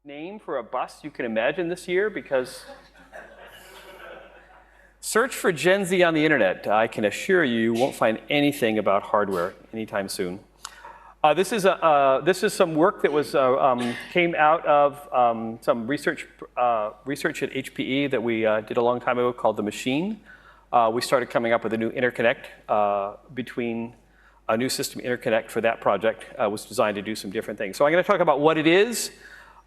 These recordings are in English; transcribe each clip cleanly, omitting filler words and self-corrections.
name for a bus you can imagine this year, because search for Gen Z on the internet. I can assure you, you won't find anything about hardware anytime soon. This is some work that was came out of some research at HPE that we did a long time ago called The Machine. We started coming up with a new interconnect between a new system interconnect for that project was designed to do some different things. So I'm going to talk about what it is.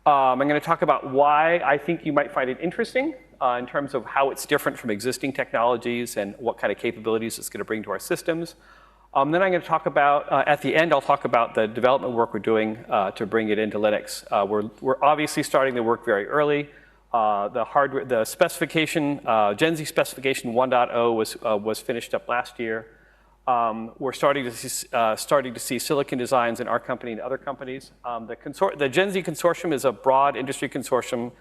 I'm going to talk about why I think you might find it interesting in terms of how it's different from existing technologies and what kind of capabilities it's going to bring to our systems. Then I'm going to talk about, at the end, I'll talk about the development work we're doing to bring it into Linux. We're obviously starting the work very early. The specification, Gen Z specification 1.0 was finished up last year. We're starting to see silicon designs in our company and other companies. The Gen Z consortium is a broad industry consortium.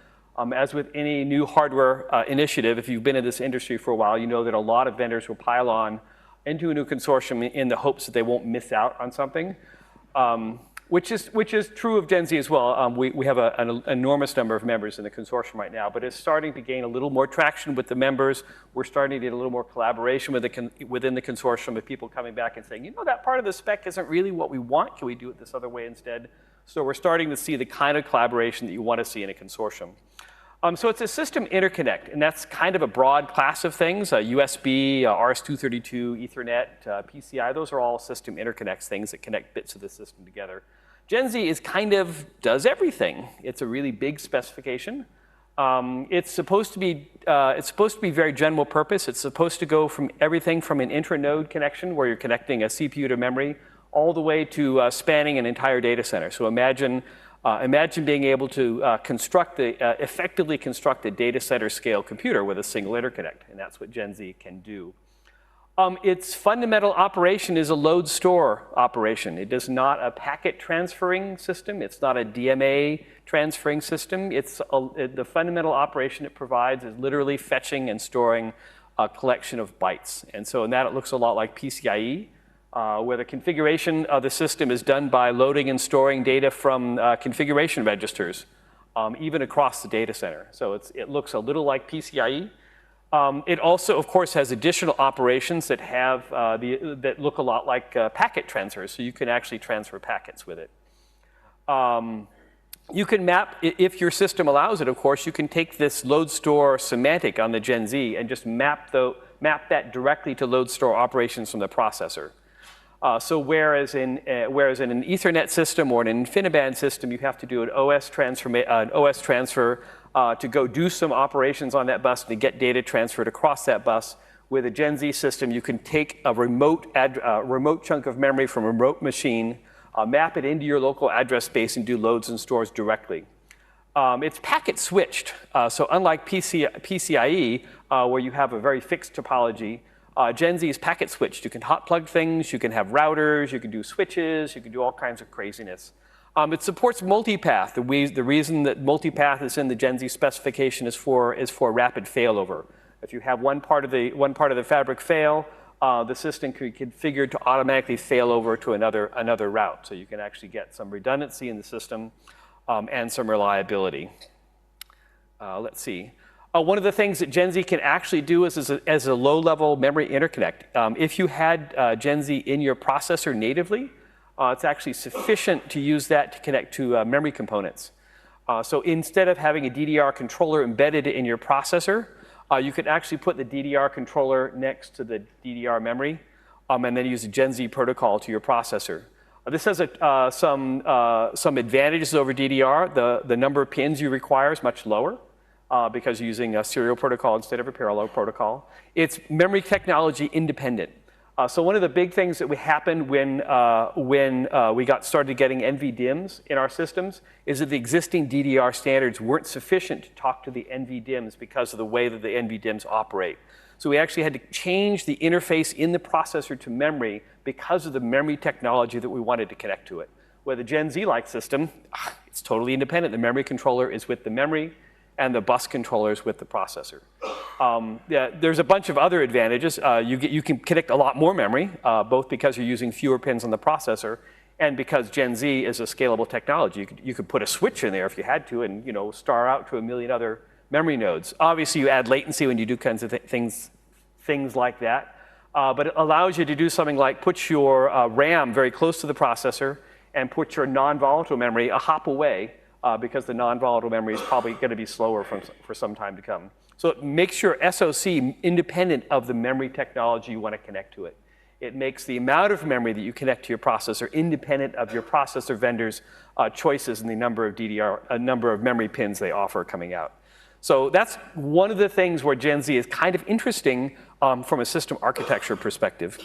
As with any new hardware initiative, if you've been in this industry for a while, you know that a lot of vendors will pile on into a new consortium in the hopes that they won't miss out on something, which is true of Gen Z as well. We have an enormous number of members in the consortium right now, but it's starting to gain a little more traction with the members. We're starting to get a little more collaboration within the consortium of people coming back and saying, you know, that part of the spec isn't really what we want. Can we do it this other way instead? So we're starting to see the kind of collaboration that you want to see in a consortium. So it's a system interconnect, and that's kind of a broad class of things. USB, RS-232, Ethernet, PCI, those are all system interconnects, things that connect bits of the system together. Gen Z does everything. It's a really big specification. It's supposed to be very general purpose. It's supposed to go from everything from an intra-node connection, where you're connecting a CPU to memory, all the way to spanning an entire data center. So imagine being able to effectively construct a data center scale computer with a single interconnect, and that's what Gen Z can do. Its fundamental operation is a load store operation. It is not a packet transferring system. It's not a DMA transferring system. The fundamental operation it provides is literally fetching and storing a collection of bytes. And so in that it looks a lot like PCIe. Where the configuration of the system is done by loading and storing data from configuration registers, even across the data center. So it looks a little like PCIe. It also, of course, has additional operations that that look a lot like packet transfers, so you can actually transfer packets with it. You can map, if your system allows it, of course, you can take this load store semantic on the Gen Z and just map that directly to load store operations from the processor. So whereas in an Ethernet system or an InfiniBand system, you have to do an OS transfer to go do some operations on that bus to get data transferred across that bus. With a Gen Z system, you can take a remote chunk of memory from a remote machine, map it into your local address space, and do loads and stores directly. It's packet switched. So unlike PCIe, where you have a very fixed topology, Gen Z is packet switched. You can hot plug things, you can have routers, you can do switches, you can do all kinds of craziness. It supports multipath. The reason that multipath is in the Gen Z specification is for rapid failover. If you have one part of the fabric fail, the system can be configured to automatically fail over to another route. So you can actually get some redundancy in the system and some reliability. Let's see. One of the things that Gen Z can actually do is as a low-level memory interconnect. If you had Gen Z in your processor natively, it's actually sufficient to use that to connect to memory components. So instead of having a DDR controller embedded in your processor, you can actually put the DDR controller next to the DDR memory and then use a Gen Z protocol to your processor. This has some advantages over DDR. The number of pins you require is much lower. Because you're using a serial protocol instead of a parallel protocol. It's memory technology independent. So one of the big things that happened when we started getting NVDIMMs in our systems is that the existing DDR standards weren't sufficient to talk to the NVDIMMs because of the way that the NVDIMMs operate. So we actually had to change the interface in the processor to memory because of the memory technology that we wanted to connect to it. With a Gen Z-like system, it's totally independent. The memory controller is with the memory, and the bus controllers with the processor. There's a bunch of other advantages. You can connect a lot more memory, both because you're using fewer pins on the processor, And because Gen Z is a scalable technology, you could put a switch in there if you had to and star out to a million other memory nodes. Obviously, you add latency when you do kinds of things like that. But it allows you to do something like put your RAM very close to the processor and put your non-volatile memory a hop away because the non-volatile memory is probably going to be slower for some time to come. So it makes your SoC independent of the memory technology you want to connect to it. It makes the amount of memory that you connect to your processor independent of your processor vendor's choices and the number of memory pins they offer coming out. So that's one of the things where Gen Z is kind of interesting from a system architecture perspective.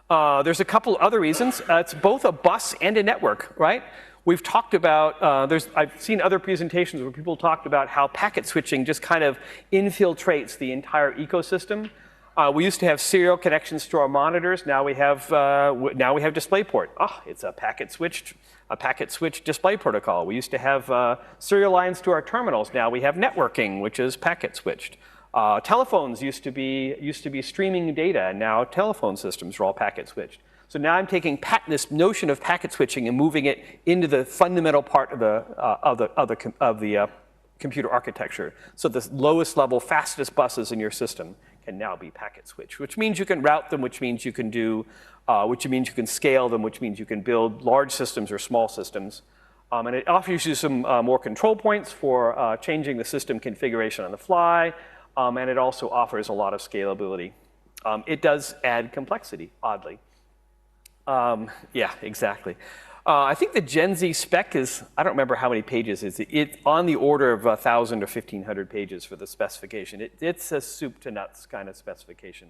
There's a couple other reasons. It's both a bus and a network, right? We've talked about, I've seen other presentations where people talked about how packet switching just kind of infiltrates the entire ecosystem. We used to have serial connections to our monitors. Now we have DisplayPort. Oh, it's a packet switched display protocol. We used to have serial lines to our terminals. Now we have networking, which is packet switched. Telephones used to be streaming data, and now telephone systems are all packet switched. So now I'm taking this notion of packet switching and moving it into the fundamental part of the computer architecture. So the lowest level, fastest buses in your system can now be packet switched, which means you can route them, which means you can scale them, which means you can build large systems or small systems. And it offers you some more control points for changing the system configuration on the fly, and it also offers a lot of scalability. It does add complexity, oddly. Yeah, exactly. I think the Gen Z spec is, I don't remember how many pages it's on the order of 1,000 or 1,500 pages for the specification. It's a soup to nuts kind of specification.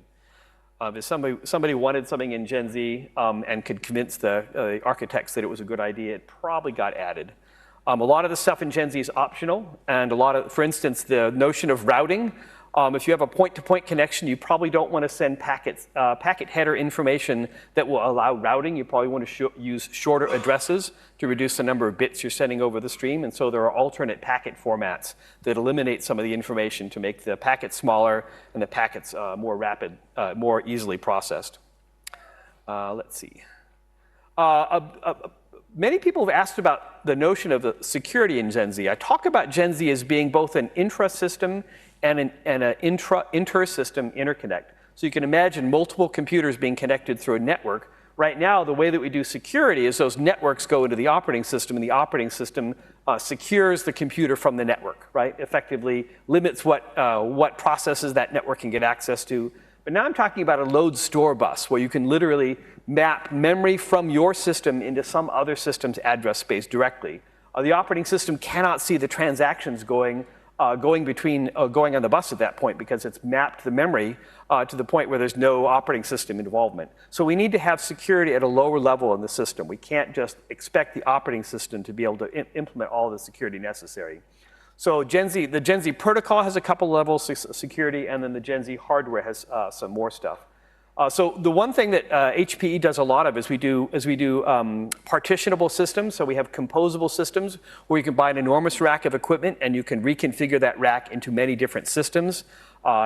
If somebody wanted something in Gen Z and could convince the architects that it was a good idea, it probably got added. A lot of the stuff in Gen Z is optional, and for instance, the notion of routing. If you have a point-to-point connection, you probably don't want to send packet header information that will allow routing. You probably want to use shorter addresses to reduce the number of bits you're sending over the stream. And so there are alternate packet formats that eliminate some of the information to make the packets smaller and the packets more rapid, more easily processed. Let's see. Many people have asked about the notion of the security in Gen Z. I talk about Gen Z as being both an intra-system and an inter-system interconnect. So you can imagine multiple computers being connected through a network. Right now, the way that we do security is those networks go into the operating system, and the operating system secures the computer from the network, right? Effectively limits what processes that network can get access to. But now I'm talking about a load store bus, where you can literally map memory from your system into some other system's address space directly. The operating system cannot see the transactions going on the bus at that point because it's mapped the memory to the point where there's no operating system involvement. So we need to have security at a lower level in the system. We can't just expect the operating system to be able to implement all the security necessary. So the Gen Z protocol has a couple levels of security, and then the Gen Z hardware has some more stuff. So the one thing that HPE does a lot of is we do partitionable systems. So we have composable systems where you can buy an enormous rack of equipment and you can reconfigure that rack into many different systems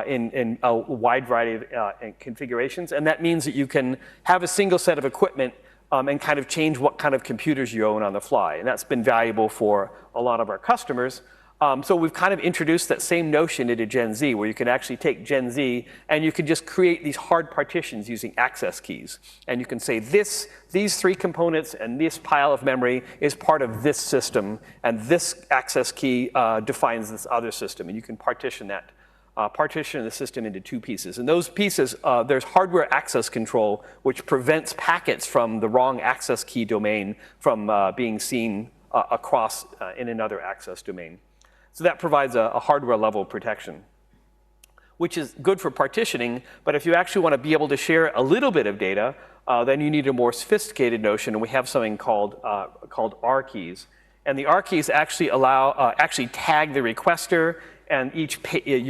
in a wide variety of configurations. And that means that you can have a single set of equipment and kind of change what kind of computers you own on the fly. And that's been valuable for a lot of our customers. So we've kind of introduced that same notion into Gen Z, where you can actually take Gen Z and you can just create these hard partitions using access keys. And you can say these three components and this pile of memory is part of this system, and this access key defines this other system. And you can partition the system into two pieces. And those pieces, there's hardware access control, which prevents packets from the wrong access key domain from being seen across in another access domain. So that provides a hardware level protection, which is good for partitioning. But if you actually want to be able to share a little bit of data, then you need a more sophisticated notion. And we have something called R keys. And the R keys actually actually tag the requester. And you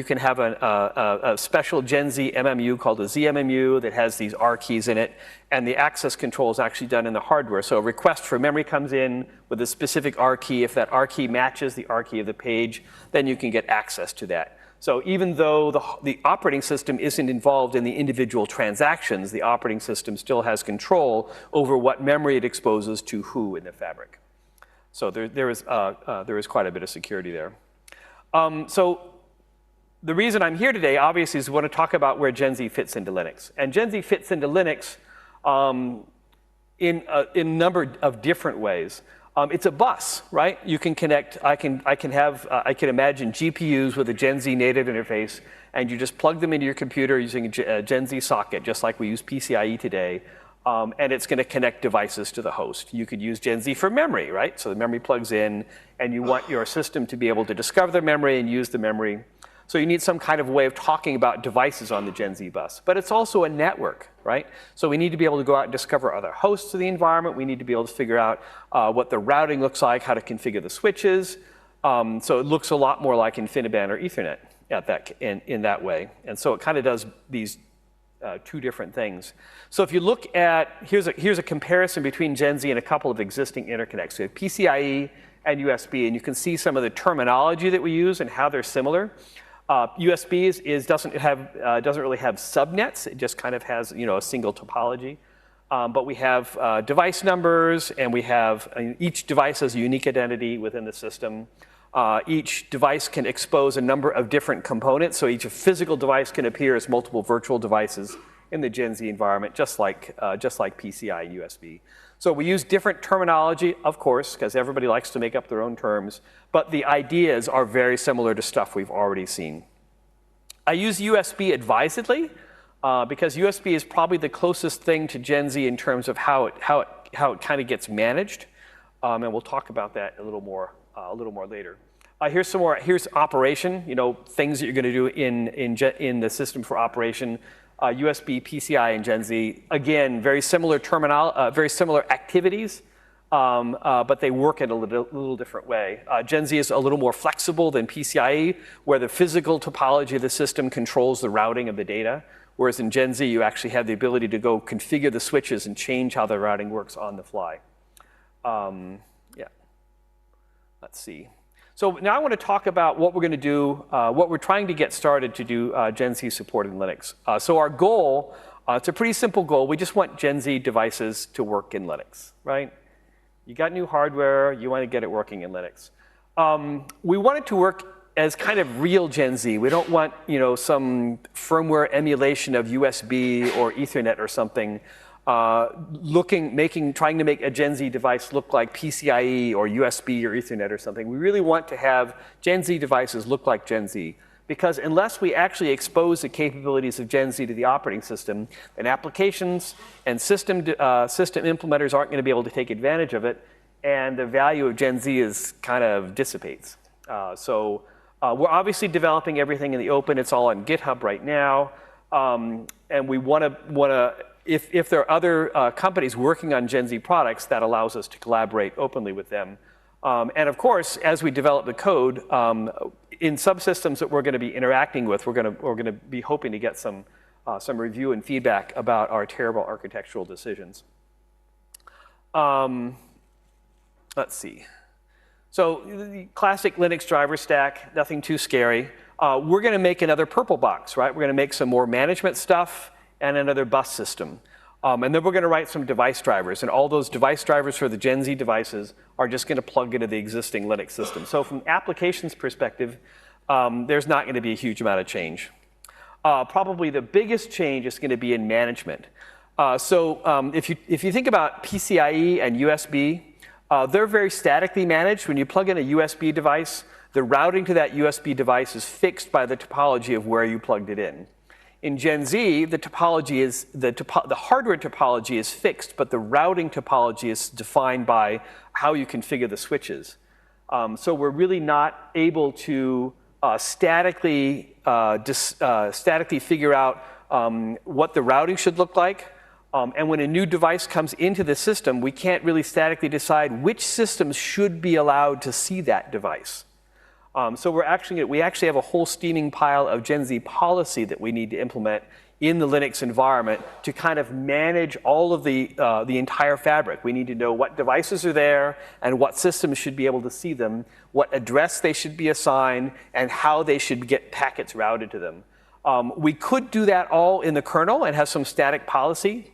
can have a special Gen Z MMU called a ZMMU that has these R keys in it. And the access control is actually done in the hardware. So a request for memory comes in with a specific R key. If that R key matches the R key of the page, then you can get access to that. So even though the operating system isn't involved in the individual transactions, the operating system still has control over what memory it exposes to who in the fabric. So there is quite a bit of security there. So the reason I'm here today, obviously, is we want to talk about where Gen Z fits into Linux. And Gen Z fits into Linux in a number of different ways. It's a bus, right? You can connect, I can imagine GPUs with a Gen Z native interface, and you just plug them into your computer using a Gen Z socket, just like we use PCIe today, and it's going to connect devices to the host. You could use Gen Z for memory, right? So the memory plugs in, and you want your system to be able to discover the memory and use the memory. So you need some kind of way of talking about devices on the Gen Z bus. But it's also a network, right? So we need to be able to go out and discover other hosts of the environment. We need to be able to figure out what the routing looks like, how to configure the switches. So it looks a lot more like InfiniBand or Ethernet in that way. And so it kind of does these two different things. So if you look at, here's a comparison between Gen Z and a couple of existing interconnects. We have PCIe and USB, and you can see some of the terminology that we use and how they're similar. USB doesn't really have subnets. It just kind of has a single topology. But we have device numbers, and we have each device has a unique identity within the system. Each device can expose a number of different components. So each physical device can appear as multiple virtual devices in the Gen Z environment, just like PCI and USB. So we use different terminology, of course, because everybody likes to make up their own terms, but the ideas are very similar to stuff we've already seen. I use USB advisedly because USB is probably the closest thing to Gen Z in terms of how it kind of gets managed, and we'll talk about that a little more later. Here's operation, things that you're going to do in the system for operation. USB, PCI, and Gen Z, again, very similar very similar activities, but they work in a little different way. Gen Z is a little more flexible than PCIe, where the physical topology of the system controls the routing of the data, whereas in Gen Z, you actually have the ability to go configure the switches and change how the routing works on the fly. Let's see. So now I want to talk about what we're going to do, what we're trying to get started to do Gen Z support in Linux. So our goal, it's a pretty simple goal. We just want Gen Z devices to work in Linux, right? You got new hardware, you want to get it working in Linux. We want it to work as kind of real Gen Z. We don't want some firmware emulation of USB or Ethernet or something. Trying to make a Gen Z device look like PCIe or USB or Ethernet or something. We really want to have Gen Z devices look like Gen Z, because unless we actually expose the capabilities of Gen Z to the operating system, then applications and system implementers aren't going to be able to take advantage of it, and the value of Gen Z is kind of dissipates. So we're obviously developing everything in the open. It's all on GitHub right now, and we want to. If there are other companies working on Gen Z products, that allows us to collaborate openly with them. And of course, as we develop the code, in subsystems that we're going to be interacting with, we're going to be hoping to get some review and feedback about our terrible architectural decisions. Let's see. So the classic Linux driver stack, nothing too scary. We're going to make another purple box, right? We're going to make some more management stuff and another bus system. And then we're going to write some device drivers. And all those device drivers for the Gen Z devices are just going to plug into the existing Linux system. So from applications perspective, there's not going to be a huge amount of change. Probably the biggest change is going to be in management. If you think about PCIe and USB, they're very statically managed. When you plug in a USB device, the routing to that USB device is fixed by the topology of where you plugged it in. In Gen Z, the hardware topology is fixed, but the routing topology is defined by how you configure the switches. So we're really not able to statically figure out what the routing should look like. And when a new device comes into the system, we can't really statically decide which systems should be allowed to see that device. So we actually have a whole steaming pile of Gen Z policy that we need to implement in the Linux environment to kind of manage all of the entire fabric. We need to know what devices are there and what systems should be able to see them, what address they should be assigned, and how they should get packets routed to them. We could do that all in the kernel and have some static policy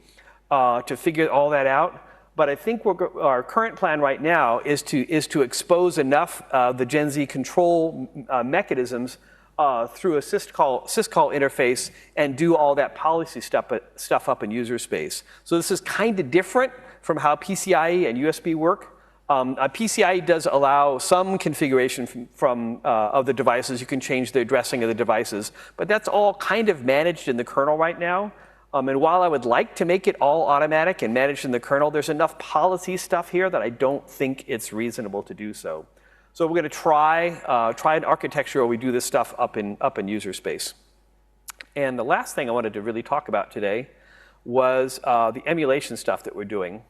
to figure all that out. But I think our current plan right now is to expose enough the Gen Z control mechanisms through a syscall interface and do all that policy stuff up in user space. So this is kind of different from how PCIe and USB work. PCIe does allow some configuration of the devices. You can change the addressing of the devices, but that's all kind of managed in the kernel right now. And while I would like to make it all automatic and managed in the kernel, there's enough policy stuff here that I don't think it's reasonable to do so. So we're going to try an architecture where we do this stuff up in user space. And the last thing I wanted to really talk about today was the emulation stuff that we're doing,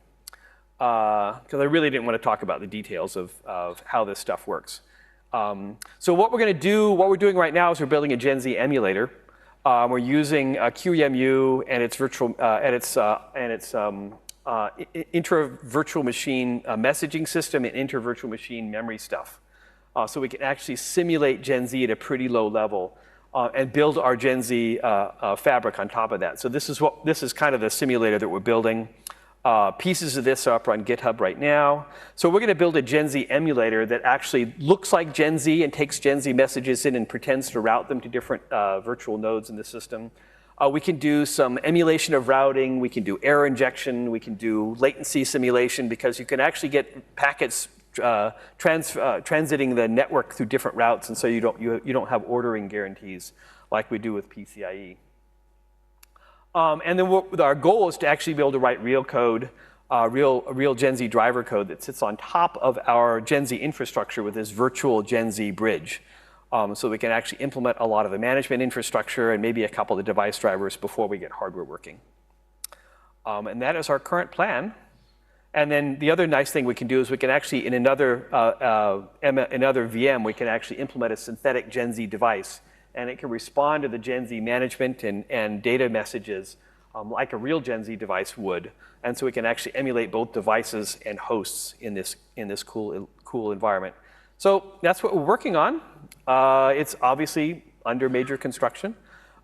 because I really didn't want to talk about the details of how this stuff works. So what we're doing right now is we're building a Gen Z emulator. We're using QEMU and its inter-virtual machine messaging system and inter-virtual machine memory stuff. So we can actually simulate Gen Z at a pretty low level and build our Gen Z fabric on top of that. So this is kind of the simulator that we're building. Pieces of this are up on GitHub right now. So we're going to build a Gen Z emulator that actually looks like Gen Z and takes Gen Z messages in and pretends to route them to different virtual nodes in the system. We can do some emulation of routing. We can do error injection. We can do latency simulation, because you can actually get packets transiting the network through different routes, and so you don't have ordering guarantees like we do with PCIe. And then our goal is to actually be able to write real code, real Gen Z driver code that sits on top of our Gen Z infrastructure with this virtual Gen Z bridge. So we can actually implement a lot of the management infrastructure and maybe a couple of the device drivers before we get hardware working. And that is our current plan. And then the other nice thing we can do is we can actually, in another VM, we can actually implement a synthetic Gen Z device. And it can respond to the Gen Z management and data messages like a real Gen Z device would. And so we can actually emulate both devices and hosts in this cool environment. So that's what we're working on. It's obviously under major construction.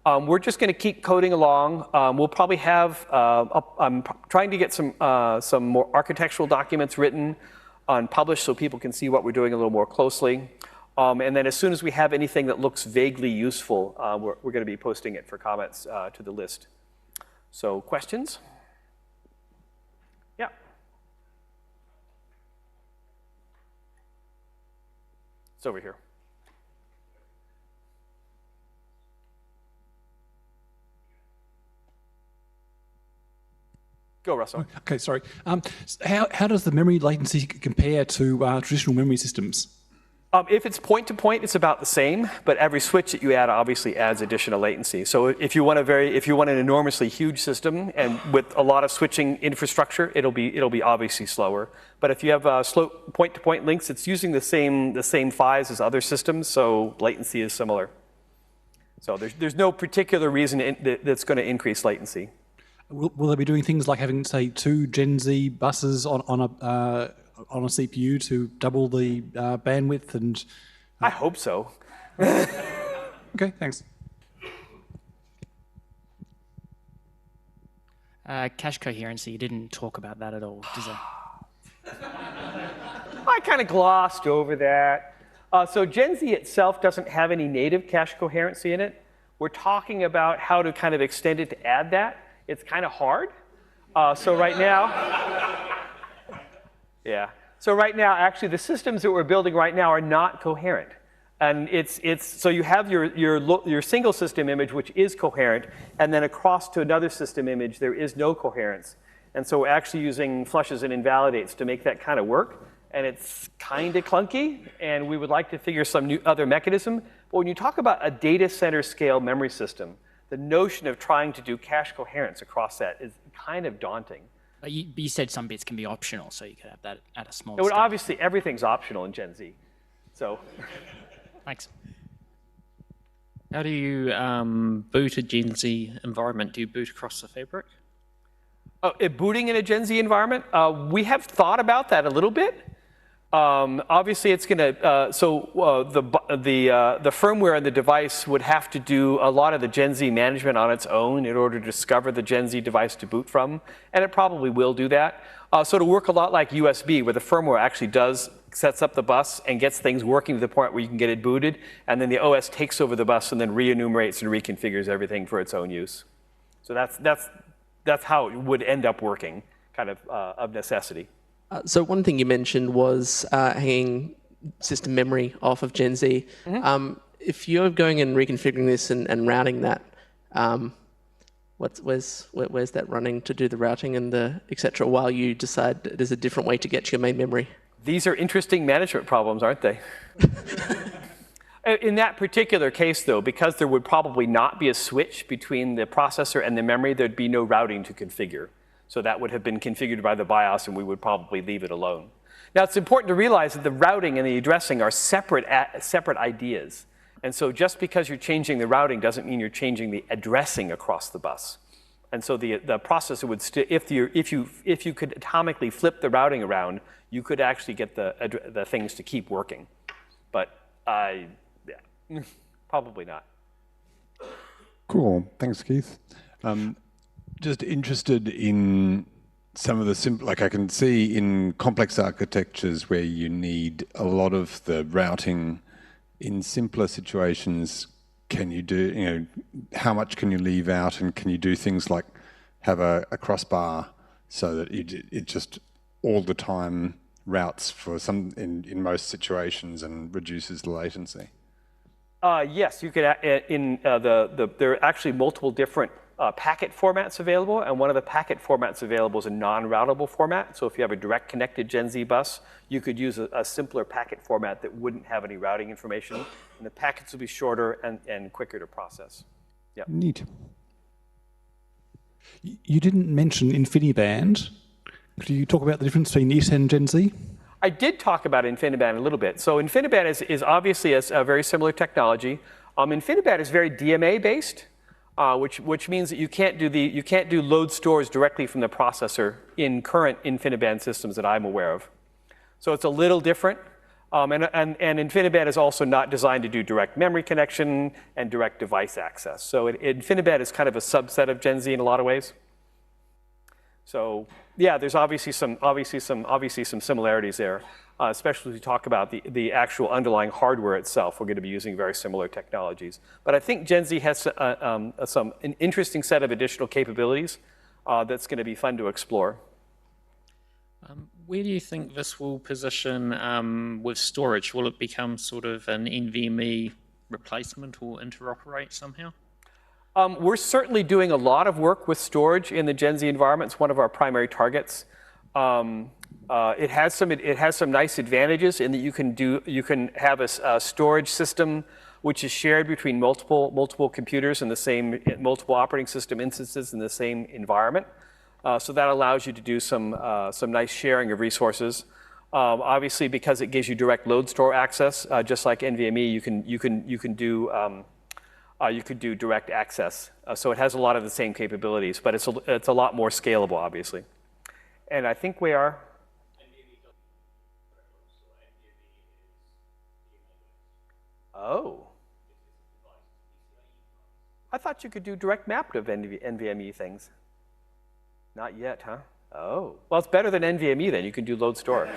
We're just going to keep coding along. We'll probably have, I'm trying to get some more architectural documents written and published so people can see what we're doing a little more closely. And then as soon as we have anything that looks vaguely useful, we're going to be posting it for comments to the list. So questions? Yeah. It's over here. Go, Russell. Okay, sorry. How does the memory latency compare to traditional memory systems? If it's point-to-point, it's about the same, but every switch that you add obviously adds additional latency. So if you want an enormously huge system and with a lot of switching infrastructure, it'll be obviously slower. But if you have slow point-to-point links, it's using the same PHYs as other systems, so latency is similar. So there's no particular reason that's going to increase latency. Will they be doing things like having, say, 2 Gen Z buses on a CPU to double the bandwidth and? I hope so. Okay, thanks. Cache coherency, you didn't talk about that at all, does it? I kind of glossed over that. So Gen Z itself doesn't have any native cache coherency in it. We're talking about how to kind of extend it to add that. It's kind of hard. So right now, yeah. So right now, actually, the systems that we're building right now are not coherent. And so you have your single system image, which is coherent, and then across to another system image, there is no coherence. And so we're actually using flushes and invalidates to make that kind of work. And it's kind of clunky, and we would like to figure some other mechanism. But when you talk about a data center scale memory system, the notion of trying to do cache coherence across that is kind of daunting. But you said some bits can be optional, so you could have that at a small scale. Obviously, everything's optional in Gen Z. So. Thanks. How do you boot a Gen Z environment? Do you boot across the fabric? Booting in a Gen Z environment, we have thought about that a little bit. Obviously, it's going to, the firmware and the device would have to do a lot of the Gen Z management on its own in order to discover the Gen Z device to boot from, and it probably will do that. So it'll work a lot like USB, where the firmware actually sets up the bus and gets things working to the point where you can get it booted, and then the OS takes over the bus and then re-enumerates and reconfigures everything for its own use. So that's how it would end up working, kind of necessity. So one thing you mentioned was hanging system memory off of Gen Z. If you're going and reconfiguring this and routing that, where's that running to do the routing and the etc. while you decide there's a different way to get to your main memory? These are interesting management problems, aren't they? In that particular case, though, because there would probably not be a switch between the processor and the memory, there'd be no routing to configure. So that would have been configured by the BIOS, and we would probably leave it alone. Now, it's important to realize that the routing and the addressing are separate ideas. And so just because you're changing the routing doesn't mean you're changing the addressing across the bus. And so the processor would still, if you could atomically flip the routing around, you could actually get the things to keep working. But yeah, probably not. Cool. Thanks, Keith. Just interested in some of the like I can see in complex architectures where you need a lot of the routing in simpler situations. Can you do, how much can you leave out, and can you do things like have a crossbar so that it just all the time routes for some in most situations and reduces the latency? Yes, you could. There are actually multiple different packet formats available, and one of the packet formats available is a non-routable format. So if you have a direct connected Gen Z bus, you could use a simpler packet format that wouldn't have any routing information, and the packets will be shorter and quicker to process. Yeah. Neat. You didn't mention InfiniBand. Could you talk about the difference between it and Gen Z? I did talk about InfiniBand a little bit. So InfiniBand is obviously a very similar technology. InfiniBand is very DMA based. Which means that you can't do load stores directly from the processor in current InfiniBand systems that I'm aware of. So it's a little different. And InfiniBand is also not designed to do direct memory connection and direct device access. So InfiniBand is kind of a subset of Gen Z in a lot of ways. So yeah, there's obviously some similarities there. Especially as we talk about the actual underlying hardware itself. We're going to be using very similar technologies. But I think Gen Z has an interesting set of additional capabilities that's going to be fun to explore. Where do you think this will position with storage? Will it become sort of an NVMe replacement or interoperate somehow? We're certainly doing a lot of work with storage in the Gen Z environment. It's one of our primary targets. It has some nice advantages in that you can have a storage system which is shared between multiple computers in the same multiple operating system instances in the same environment. So that allows you to do some nice sharing of resources. Obviously, because it gives you direct load store access, just like NVMe, you could do direct access. So it has a lot of the same capabilities, but it's a lot more scalable, obviously. And I think we are. Oh. I thought you could do direct map of NVMe things. Not yet, huh? Oh. Well, it's better than NVMe then. You can do load store.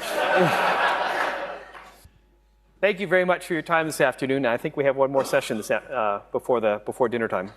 Thank you very much for your time this afternoon. I think we have one more session before dinner time.